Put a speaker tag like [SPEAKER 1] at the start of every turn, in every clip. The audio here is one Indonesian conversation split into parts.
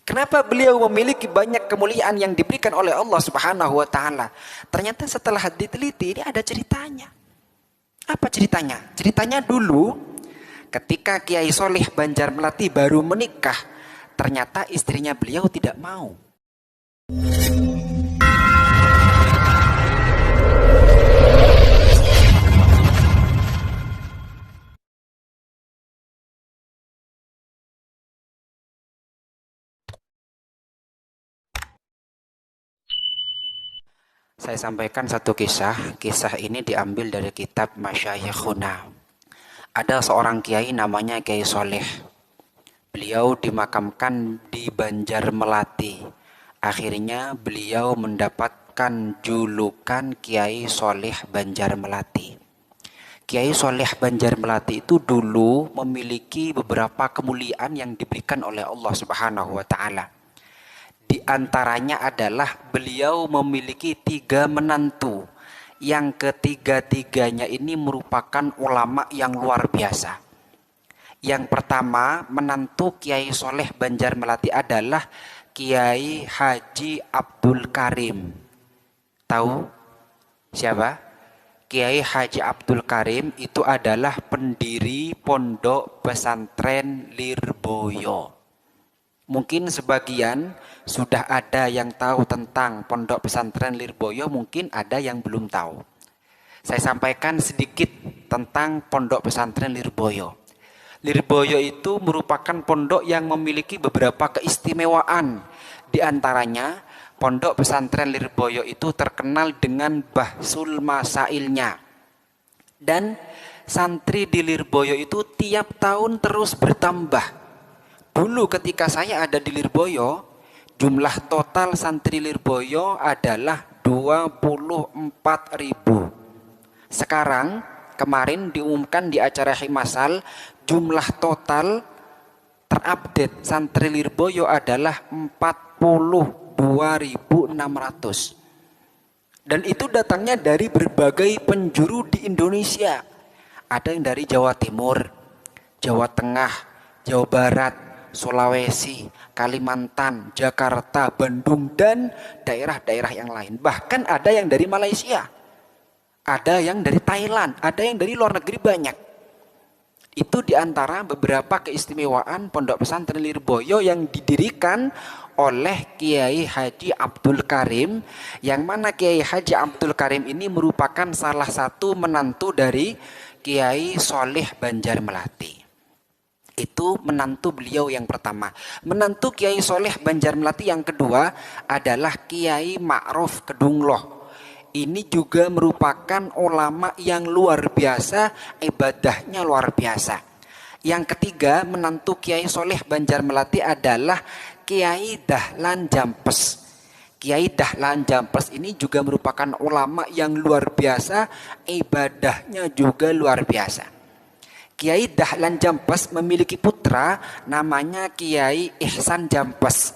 [SPEAKER 1] Kenapa beliau memiliki banyak kemuliaan yang diberikan oleh Allah Subhanahu wa taala? Ternyata setelah diteliti ini ada ceritanya. Apa ceritanya? Ceritanya dulu ketika Kiai Soleh Banjarmelati baru menikah, ternyata istrinya beliau tidak mau. Saya sampaikan satu kisah. Kisah ini diambil dari kitab Masyayikhuna. Ada seorang kiai namanya Kiai Soleh. Beliau dimakamkan di Banjarmelati. Akhirnya beliau mendapatkan julukan Kiai Soleh Banjarmelati. Kiai Soleh Banjarmelati itu dulu memiliki beberapa kemuliaan yang diberikan oleh Allah Subhanahu wa taala. Di antaranya adalah beliau memiliki 3 menantu. Yang ketiga-tiganya ini merupakan ulama yang luar biasa. Yang pertama, menantu Kiai Soleh Banjarmelati adalah Kiai Haji Abdul Karim. Tahu siapa? Kiai Haji Abdul Karim itu adalah pendiri Pondok Pesantren Lirboyo. Mungkin sebagian sudah ada yang tahu tentang Pondok Pesantren Lirboyo, mungkin ada yang belum tahu. Saya sampaikan sedikit tentang Pondok Pesantren Lirboyo. Lirboyo itu merupakan pondok yang memiliki beberapa keistimewaan. Di antaranya, Pondok Pesantren Lirboyo itu terkenal dengan bahsul masailnya. Dan santri di Lirboyo itu tiap tahun terus bertambah. Dulu ketika saya ada di Lirboyo, jumlah total santri Lirboyo adalah 24.000. Sekarang, kemarin diumumkan di acara Himasal, jumlah total terupdate santri Lirboyo adalah 42.600. Dan itu datangnya dari berbagai penjuru di Indonesia. Ada yang dari Jawa Timur, Jawa Tengah, Jawa Barat, Sulawesi, Kalimantan, Jakarta, Bandung, dan daerah-daerah yang lain. Bahkan ada yang dari Malaysia, ada yang dari Thailand, ada yang dari luar negeri banyak. Itu diantara beberapa keistimewaan Pondok Pesantren Lirboyo yang didirikan oleh Kiai Haji Abdul Karim, yang mana Kiai Haji Abdul Karim ini merupakan salah satu menantu dari Kiai Soleh Banjarmelati. Itu menantu beliau yang pertama. Menantu Kiai Soleh Banjarmelati yang kedua adalah Kiai Ma'ruf Kedungloh. Ini juga merupakan ulama yang luar biasa, ibadahnya luar biasa. Yang ketiga, menantu Kiai Soleh Banjarmelati adalah Kiai Dahlan Jampes. Kiai Dahlan Jampes ini juga merupakan ulama yang luar biasa, ibadahnya juga luar biasa. Kiai Dahlan Jampes memiliki putra namanya Kiai Ihsan Jampes.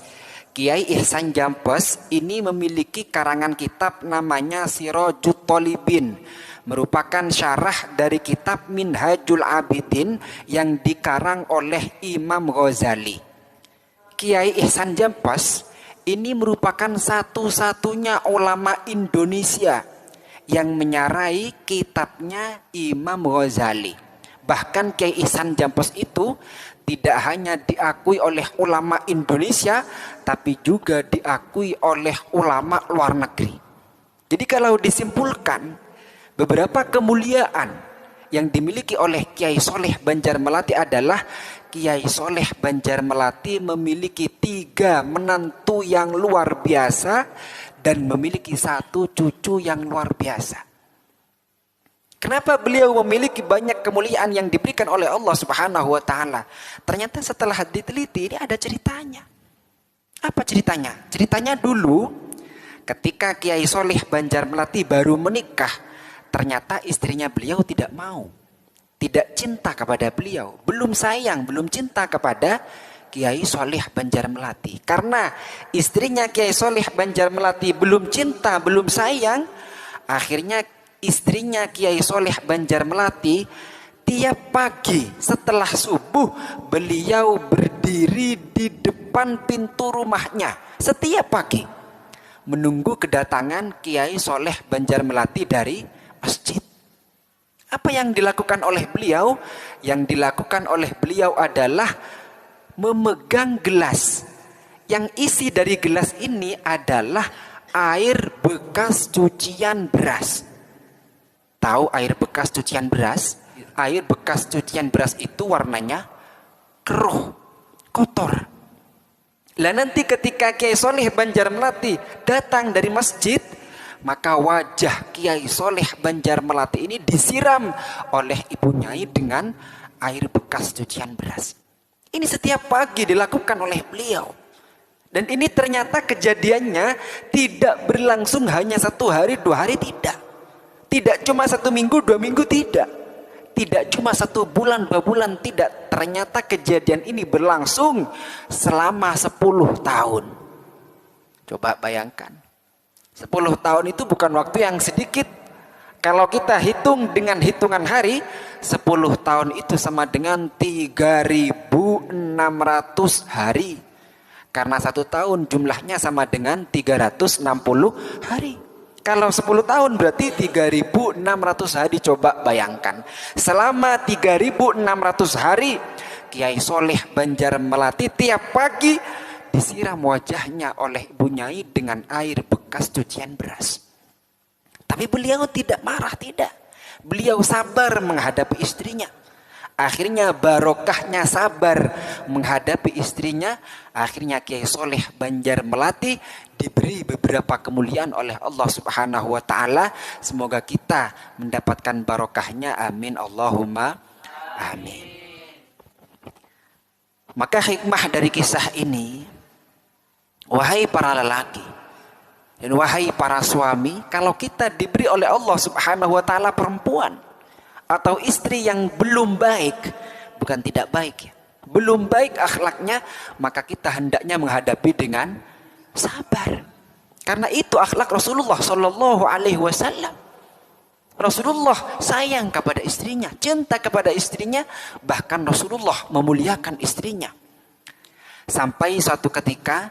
[SPEAKER 1] Kiai Ihsan Jampes ini memiliki karangan kitab namanya Sirajut Thalibin, merupakan syarah dari kitab Minhajul Abidin yang dikarang oleh Imam Ghazali. Kiai Ihsan Jampes ini merupakan satu-satunya ulama Indonesia yang menyarai kitabnya Imam Ghazali. Bahkan Kiai Ihsan Jampes itu tidak hanya diakui oleh ulama Indonesia, tapi juga diakui oleh ulama luar negeri. Jadi kalau disimpulkan, beberapa kemuliaan yang dimiliki oleh Kiai Soleh Banjarmelati adalah Kiai Soleh Banjarmelati memiliki 3 menantu yang luar biasa dan memiliki 1 cucu yang luar biasa. Kenapa beliau memiliki banyak kemuliaan yang diberikan oleh Allah Subhanahu wa taala? Ternyata setelah diteliti ini ada ceritanya. Apa ceritanya? Ceritanya dulu ketika Kiai Soleh Banjarmelati baru menikah, ternyata istrinya beliau tidak mau. Tidak cinta kepada beliau, belum sayang, belum cinta kepada Kiai Soleh Banjarmelati. Karena istrinya Kiai Soleh Banjarmelati belum cinta, belum sayang, akhirnya istrinya Kiai Soleh Banjarmelati tiap pagi setelah subuh beliau berdiri di depan depan pintu rumahnya setiap pagi, menunggu kedatangan Kiai Soleh Banjarmelati dari masjid. Apa yang dilakukan oleh beliau? Yang dilakukan oleh beliau adalah memegang gelas. Yang isi dari gelas ini adalah air bekas cucian beras. Tahu air bekas cucian beras? Air bekas cucian beras itu warnanya keruh, kotor. Lah nanti ketika Kiai Soleh Banjarmelati datang dari masjid, maka wajah Kiai Soleh Banjarmelati ini disiram oleh Ibu Nyai dengan air bekas cucian beras. Ini setiap pagi dilakukan oleh beliau. Dan ini ternyata kejadiannya tidak berlangsung hanya 1 hari, 2 hari, tidak. Tidak cuma 1 minggu, 2 minggu, tidak. Tidak cuma 1 bulan, 2 bulan, tidak. Ternyata kejadian ini berlangsung selama 10 tahun. Coba bayangkan. 10 tahun itu bukan waktu yang sedikit. Kalau kita hitung dengan hitungan hari, 10 tahun itu sama dengan 3.600 hari. Karena 1 tahun jumlahnya sama dengan 360 hari. Kalau 10 tahun berarti 3.600 hari. Coba bayangkan. Selama 3.600 hari, Kiai Soleh Banjarmelati tiap pagi disiram wajahnya oleh Ibu Nyai dengan air bekas cucian beras. Tapi beliau tidak marah, tidak. Beliau sabar menghadapi istrinya. Akhirnya barokahnya sabar menghadapi istrinya. Akhirnya Kiai Soleh Banjarmelati diberi beberapa kemuliaan oleh Allah Subhanahu wa taala. Semoga kita mendapatkan barokahnya. Amin Allahumma amin. Maka hikmah dari kisah ini, wahai para lelaki dan wahai para suami, kalau kita diberi oleh Allah Subhanahu wa taala perempuan atau istri yang belum baik, bukan tidak baik ya, belum baik akhlaknya, maka kita hendaknya menghadapi dengan sabar. Karena itu akhlak Rasulullah Shallallahu Alaihi Wasallam. Rasulullah sayang kepada istrinya, cinta kepada istrinya, bahkan Rasulullah memuliakan istrinya. Sampai suatu ketika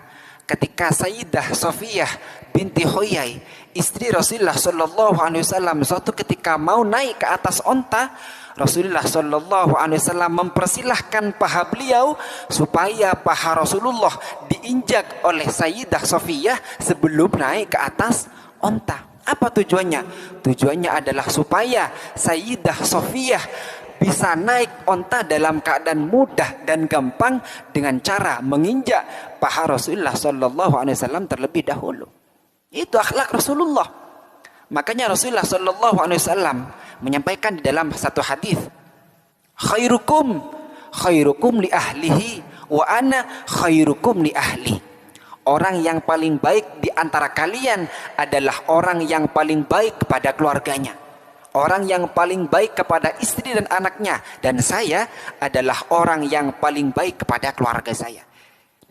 [SPEAKER 1] Sayyidah Safiyah binti Huyai, istri Rasulullah Shallallahu Alaihi Wasallam, suatu ketika mau naik ke atas onta, Rasulullah Shallallahu Alaihi Wasallam mempersilahkan paha beliau supaya paha Rasulullah diinjak oleh Sayyidah Safiyah sebelum naik ke atas onta. Apa tujuannya? Tujuannya adalah supaya Sayyidah Safiyah bisa naik onta dalam keadaan mudah dan gampang dengan cara menginjak paha Rasulullah Shallallahu Alaihi Wasallam terlebih dahulu. Itu akhlak Rasulullah. Makanya Rasulullah Shallallahu Alaihi Wasallam menyampaikan di dalam satu hadis, khairukum li ahlihi wa ana khairukum li ahli. Orang yang paling baik di antara kalian adalah orang yang paling baik kepada keluarganya. Orang yang paling baik kepada istri dan anaknya. Dan saya adalah orang yang paling baik kepada keluarga saya.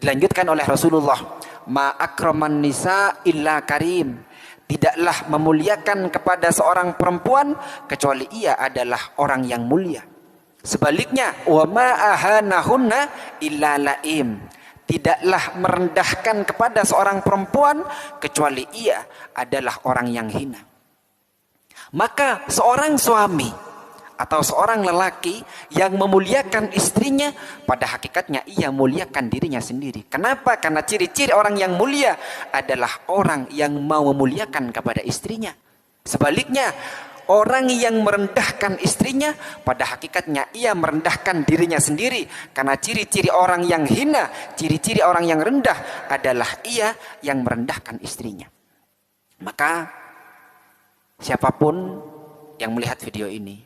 [SPEAKER 1] Dilanjutkan oleh Rasulullah, ma akraman nisa illa karim. Tidaklah memuliakan kepada seorang perempuan kecuali ia adalah orang yang mulia. Sebaliknya, wa ma ahanahunna illa laim. Tidaklah merendahkan kepada seorang perempuan kecuali ia adalah orang yang hina. Maka seorang suami atau seorang lelaki yang memuliakan istrinya, pada hakikatnya ia muliakan dirinya sendiri. Kenapa? Karena ciri-ciri orang yang mulia adalah orang yang mau memuliakan kepada istrinya. Sebaliknya, orang yang merendahkan istrinya, pada hakikatnya ia merendahkan dirinya sendiri. Karena ciri-ciri orang yang hina, ciri-ciri orang yang rendah adalah ia yang merendahkan istrinya. Maka siapapun yang melihat video ini,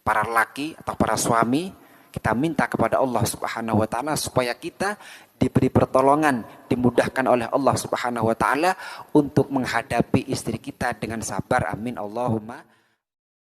[SPEAKER 1] para laki atau para suami, kita minta kepada Allah Subhanahu wa taala supaya kita diberi pertolongan, dimudahkan oleh Allah Subhanahu wa taala untuk menghadapi istri kita dengan sabar. Amin Allahumma